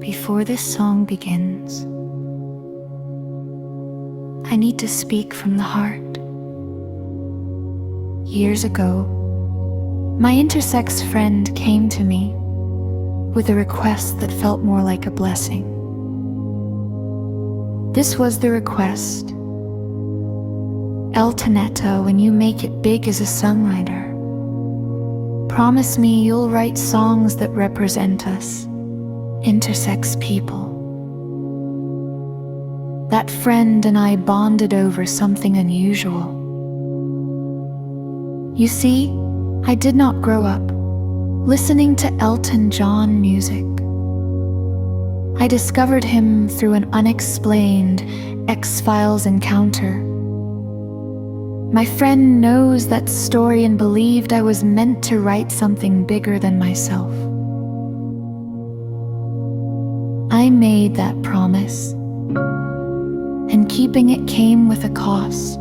Before this song begins, I need to speak from the heart. Years ago, my intersex friend came to me with a request that felt more like a blessing. This was the request: Eltonetta, when you make it big as a songwriter, promise me you'll write songs that represent us, intersex people. That friend and I bonded over something unusual. You see, I did not grow up listening to Elton John music. I discovered him through an unexplained X-Files encounter. My friend knows that story and believed I was meant to write something bigger than myself. I made that promise, and keeping it came with a cost.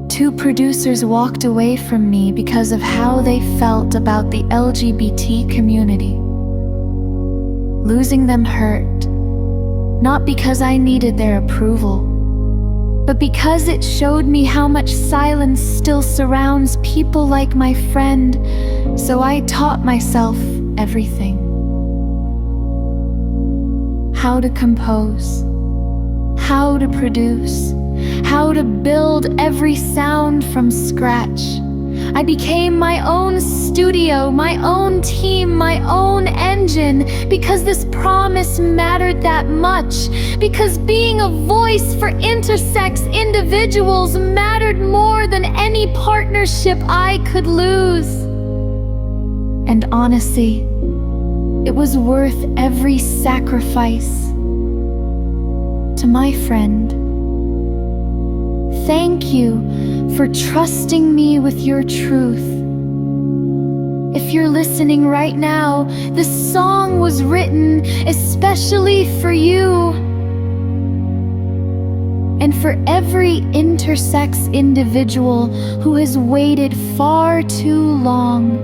2 producers walked away from me because of how they felt about the LGBT community. Losing them hurt, not because I needed their approval, but because it showed me how much silence still surrounds people like my friend, so I taught myself everything. How to compose, how to produce, how to build every sound from scratch. I became my own studio, my own team, my own engine, because this promise mattered that much, because being a voice for intersex individuals mattered more than any partnership I could lose. And honestly, it was worth every sacrifice. To my friend, thank you for trusting me with your truth. If you're listening right now, this song was written especially for you and for every intersex individual who has waited far too long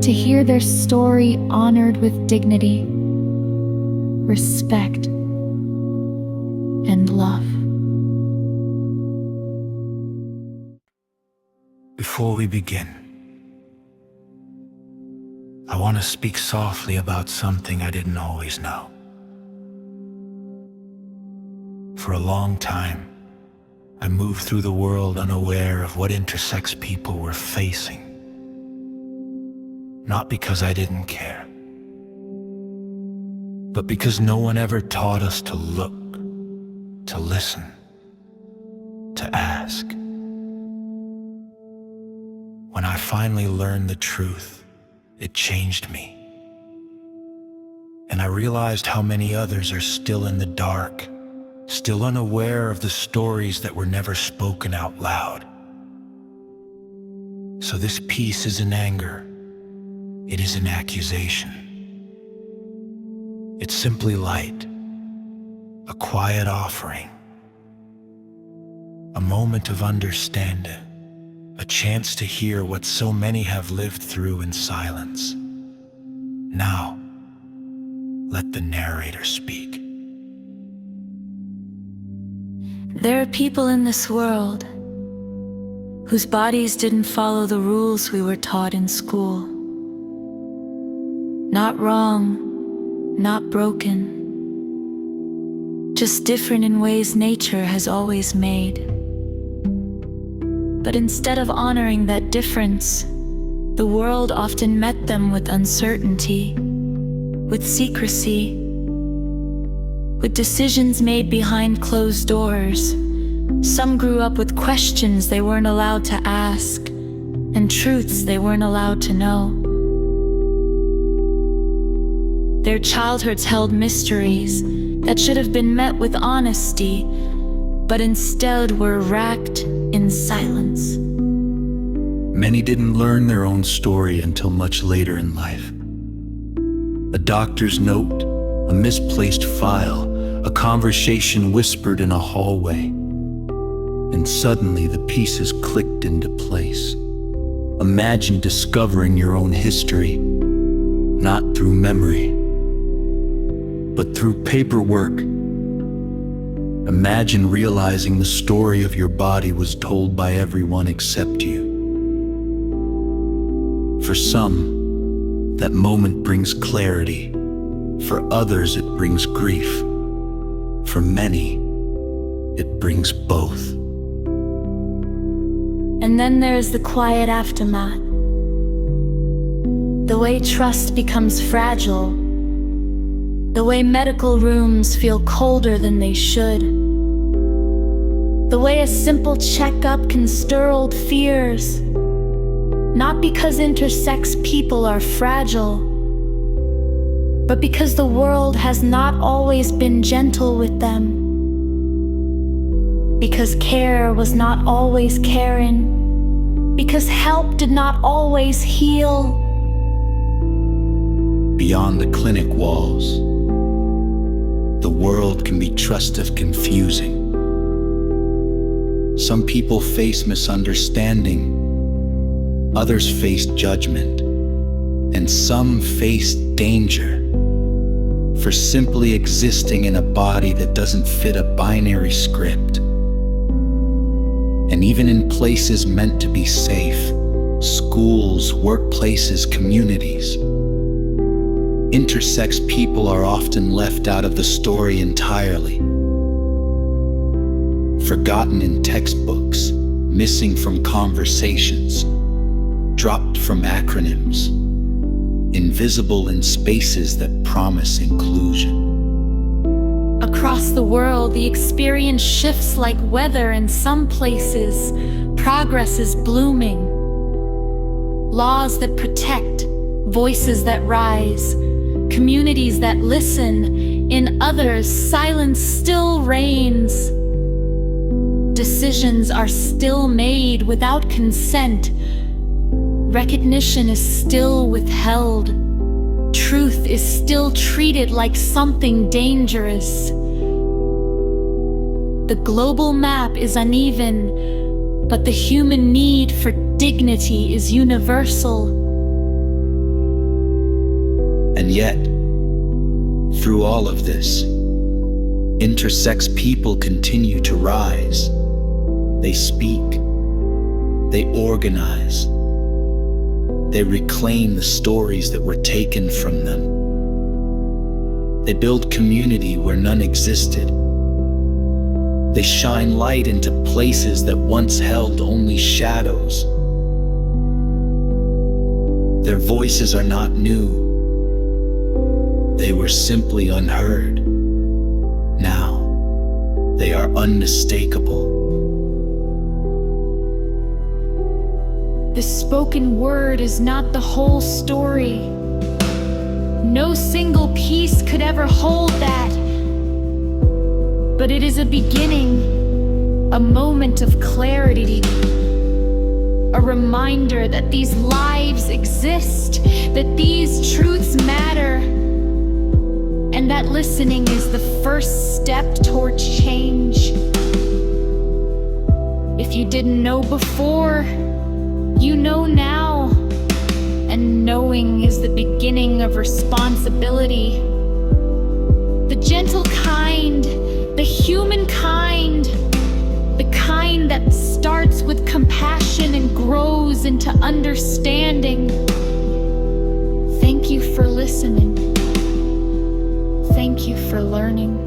to hear their story honored with dignity, respect, and love. Before we begin, I want to speak softly about something I didn't always know. For a long time, I moved through the world unaware of what intersex people were facing. Not because I didn't care, but because no one ever taught us to look, to listen, to ask. When I finally learned the truth, it changed me. And I realized how many others are still in the dark, still unaware of the stories that were never spoken out loud. So this piece isn't anger, it is an accusation. It's simply light, a quiet offering, a moment of understanding, a chance to hear what so many have lived through in silence. Now, let the narrator speak. There are people in this world whose bodies didn't follow the rules we were taught in school. Not wrong, not broken, just different in ways nature has always made. But instead of honoring that difference, the world often met them with uncertainty, with secrecy, with decisions made behind closed doors. Some grew up with questions they weren't allowed to ask, and truths they weren't allowed to know. Their childhoods held mysteries that should have been met with honesty, but instead were wrapped in silence. Many didn't learn their own story until much later in life. A doctor's note, a misplaced file, a conversation whispered in a hallway, and suddenly the pieces clicked into place. Imagine discovering your own history, not through memory, but through paperwork. Imagine realizing the story of your body was told by everyone except you. For some, that moment brings clarity. For others, it brings grief. For many, it brings both. And then there's the quiet aftermath. The way trust becomes fragile. The way medical rooms feel colder than they should. The way a simple checkup can stir old fears. Not because intersex people are fragile, but because the world has not always been gentle with them. Because care was not always caring. Because help did not always heal. Beyond the clinic walls, the world can be trusted confusing. Some people face misunderstanding, others face judgment, and some face danger for simply existing in a body that doesn't fit a binary script. And even in places meant to be safe, schools, workplaces, communities, intersex people are often left out of the story entirely. Forgotten in textbooks, missing from conversations, dropped from acronyms, invisible in spaces that promise inclusion. Across the world, the experience shifts like weather. In some places, progress is blooming. Laws that protect, voices that rise, communities that listen. In others, silence still reigns. Decisions are still made without consent. Recognition is still withheld. Truth is still treated like something dangerous. The global map is uneven, but the human need for dignity is universal. And yet, through all of this, intersex people continue to rise. They speak, they organize, they reclaim the stories that were taken from them. They build community where none existed. They shine light into places that once held only shadows. Their voices are not new. They were simply unheard. Now, they are unmistakable. The spoken word is not the whole story. No single piece could ever hold that. But it is a beginning, a moment of clarity, a reminder that these lives exist, that these truths matter, and that listening is the first step towards change. If you didn't know before, you know now, and knowing is the beginning of responsibility. The gentle kind, the human kind, the kind that starts with compassion and grows into understanding. Thank you for listening. Thank you for learning.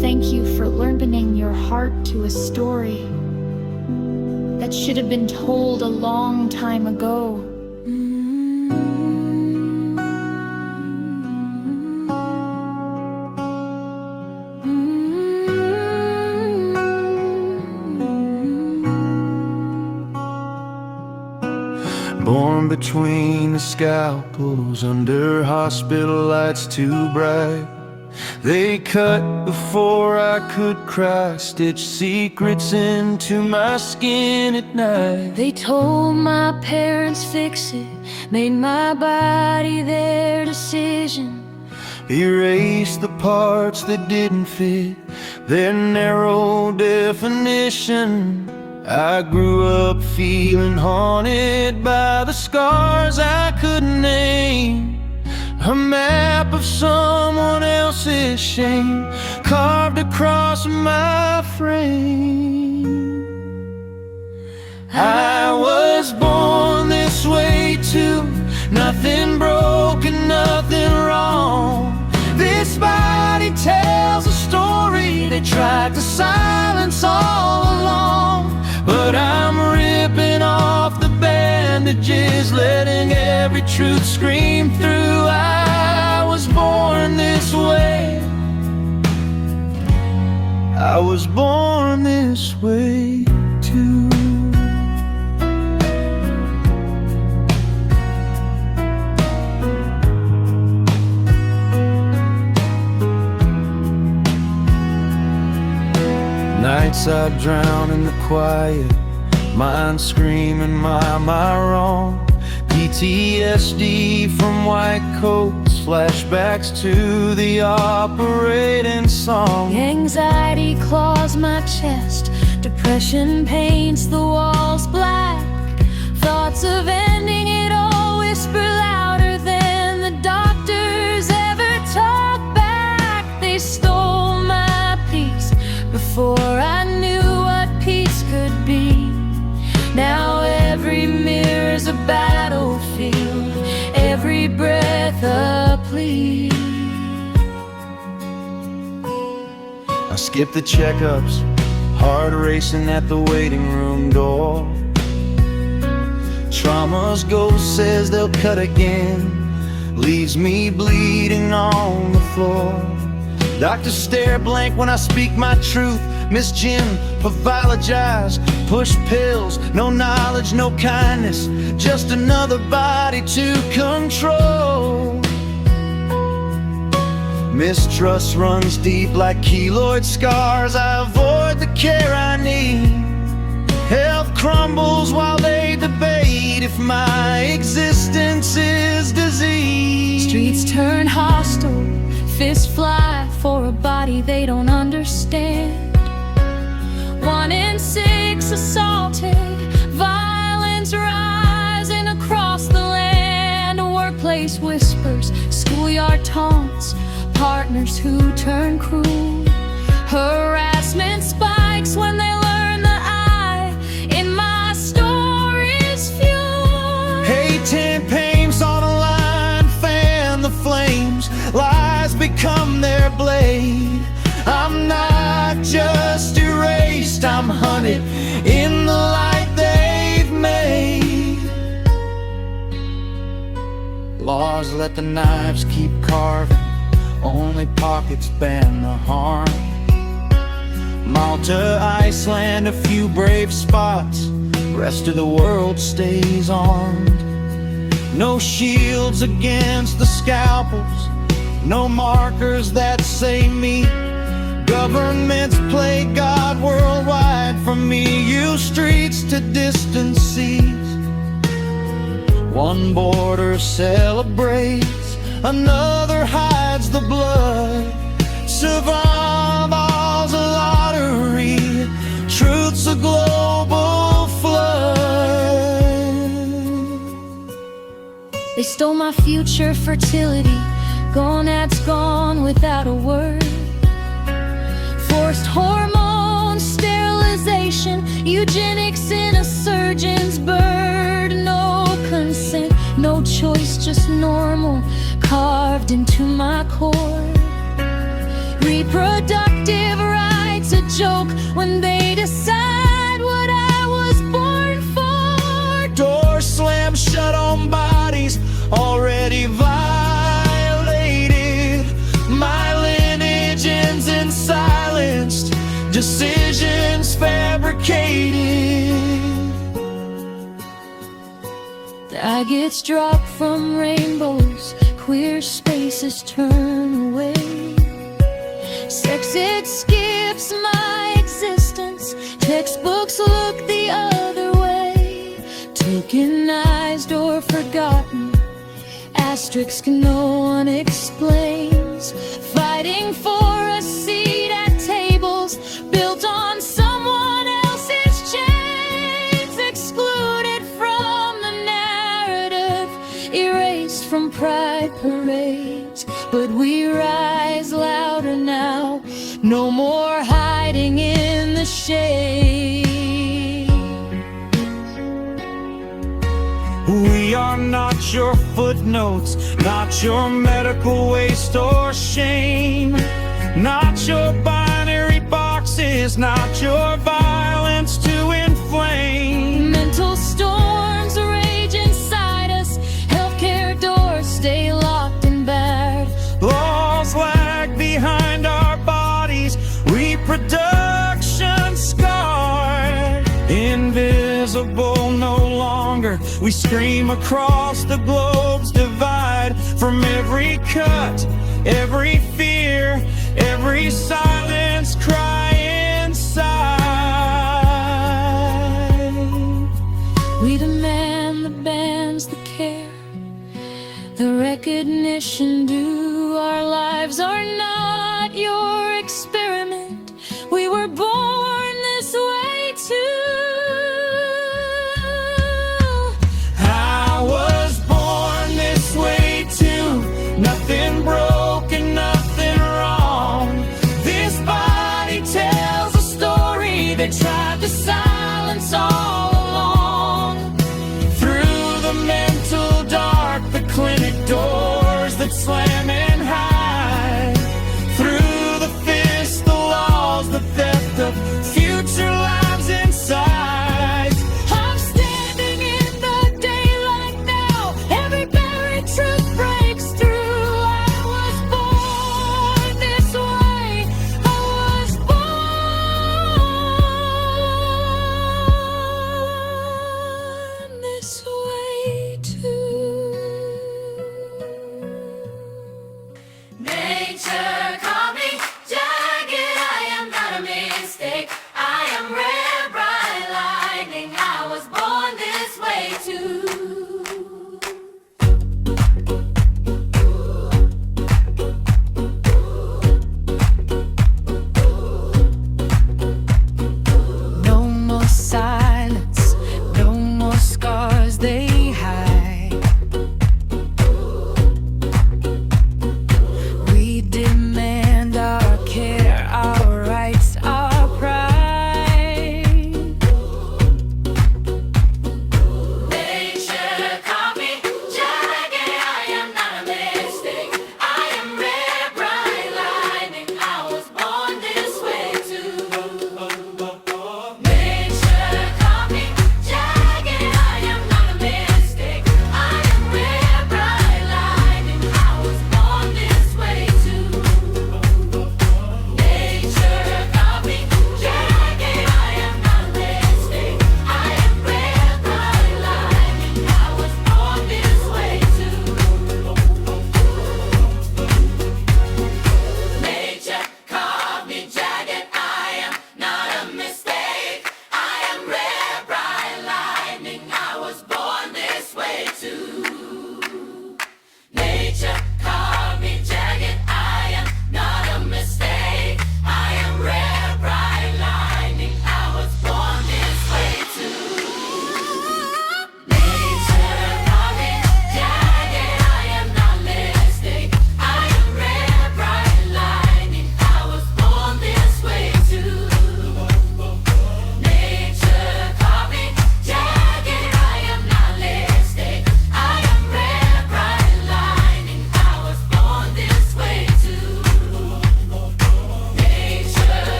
Thank you for opening your heart to a story that should have been told a long time ago. Born between the scalpels, under hospital lights too bright. They cut before I could cry, stitched secrets into my skin at night. They told my parents fix it, made my body their decision. Erased the parts that didn't fit their narrow definition. I grew up feeling haunted by the scars I couldn't name, a map of this shame carved across my frame. I was born this way too, nothing broken, nothing wrong. This body tells a story they tried to silence all along. But I'm ripping off the bandages, letting every truth scream through. I was born this way, I was born this way too. Nights I drown in the quiet, mind screaming, am I wrong? PTSD from white coats, flashbacks to the operating song. Anxiety claws my chest, depression paints the walls black. Thoughts of ending it all whisper louder than the doctors ever talk back. They stole my peace before I knew what peace could be. Now every mirror's a battlefield, every breath a plea. I skip the checkups, heart racing at the waiting room door. Trauma's ghost says they'll cut again, leaves me bleeding on the floor. Doctors stare blank when I speak my truth. Miss Jim, pathologize, push pills, no knowledge, no kindness, just another body to control. Mistrust runs deep like keloid scars. I avoid the care I need. Health crumbles while they debate if my existence is disease. Streets turn hostile, fists fly for a body they don't understand. 1 in 6 assaulted, violence rising across the land. Workplace whispers, schoolyard taunts, partners who turn cruel. Harassment spikes when they learn the I in my story's fuel. Hate and pain's on a line, fan the flames, lies become their blade. I'm not just erased, I'm hunted in the light they've made. Laws let the knives keep carving, only pockets ban the harm. Malta, Iceland, a few brave spots, rest of the world stays armed. No shields against the scalpels, no markers that say me. Governments play God worldwide from me, use streets to distance seas. One border celebrates, another hides the blood. Survival's a lottery, truth's a global flood. They stole my future fertility, gonads gone without a word. Forced hormones, sterilization, eugenics in a surgeon's bird. No consent, no choice, just normal, carved into my core. Reproductive rights a joke when they decide what I was born for. Doors slam shut on bodies already violated. My lineage ends in silenced, decisions fabricated. Agates drop from rainbows, queer spaces turn away. Sex, it skips my existence, textbooks look the other way. Tokenized or forgotten, asterisks no one explains. Fighting for a seat at tables built on someone else's chains. Excluded from the narrative, erased released from pride parades, but we rise louder now. No more hiding in the shade. We are not your footnotes, not your medical waste or shame, not your binary boxes, not your violence to inflame. Mental storms rage inside us, healthcare doors stay locked and barred. Laws lag behind our bodies, reproduction scarred. Invisible no longer, we scream across the globe's divide. From every cut, every fear, every silence cry inside. We demand the bands, the care, the recognition due. Our lives are not yours.